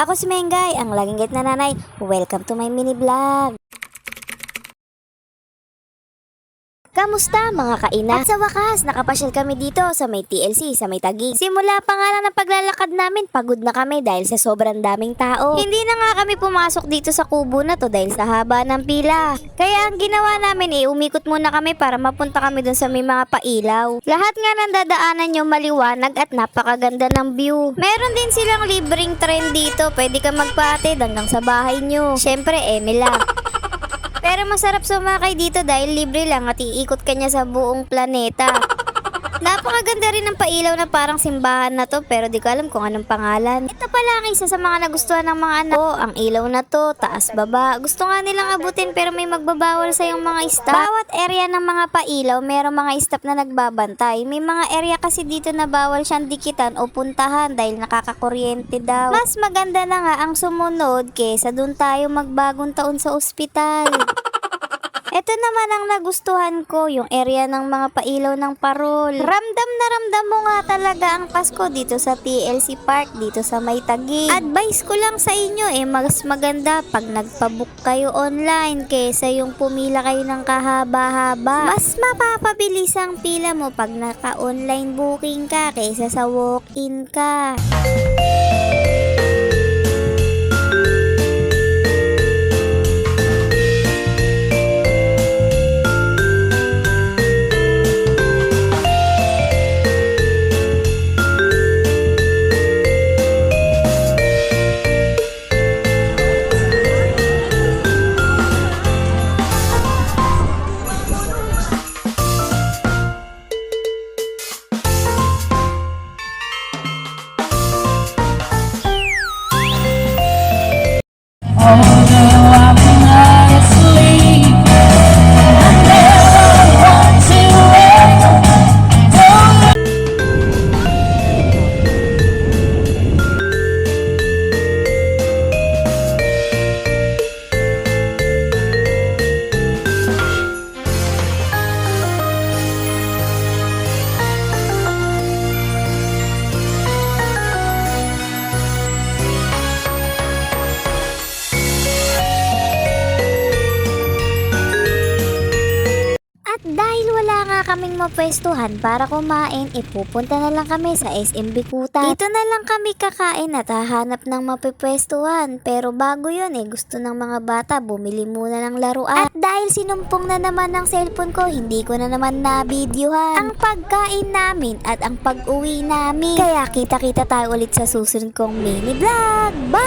Ako si Mengay, ang laging git na nanay. Welcome to my mini vlog. Kamusta mga kaina? At sa wakas, nakapasyal kami dito sa may TLC, sa may Taguig. Simula pa nga lang ng paglalakad namin, pagod na kami dahil sa sobrang daming tao. Hindi na nga kami pumasok dito sa kubo na to dahil sa haba ng pila. Kaya ang ginawa namin umikot muna kami para mapunta kami dun sa may mga pailaw. Lahat nga ng dadaanan nyo maliwanag at napakaganda ng view. Meron din silang libreng train dito, pwede ka magpaatid hanggang sa bahay nyo. Syempre, Emila. Pero masarap sumakay dito dahil libre lang at iikot ka niya sa buong planeta. Napakaganda rin ng pailaw na parang simbahan na to pero di ko alam kung anong pangalan. Ito pala ang isa sa mga nagustuhan ng mga anak ko. Ang ilaw na to, taas baba. Gusto nga nilang abutin pero may magbabawal sa yung mga stop. Bawat area ng mga pailaw merong mga stop na nagbabantay. May mga area kasi dito na bawal siyang dikitan o puntahan dahil nakakakuryente daw. Mas maganda na nga ang sumunod kesa dun tayo magbagong taon sa ospital. Ito naman ang nagustuhan ko, yung area ng mga pailaw ng parol. Ramdam na ramdam mo nga talaga ang Pasko dito sa TLC Park, dito sa may Taguig. Advice ko lang sa inyo mas maganda pag nagpabook kayo online kaysa yung pumila kayo ng kahaba-haba. Mas mapapabilis ang pila mo pag naka-online booking ka kaysa sa walk-in ka. Although I've been asleep, I never want to wake. At dahil wala nga kaming mapwestuhan para kumain, ipupunta na lang kami sa SM Bikutan. Dito na lang kami kakain at hahanap ng mapipwestuhan. Pero bago yun gusto ng mga bata bumili muna ng laruan. At dahil sinumpong na naman ng cellphone ko, hindi ko na naman na-videohan ang pagkain namin at ang pag-uwi namin. Kaya kita-kita tayo ulit sa susunod kong mini vlog. Bye!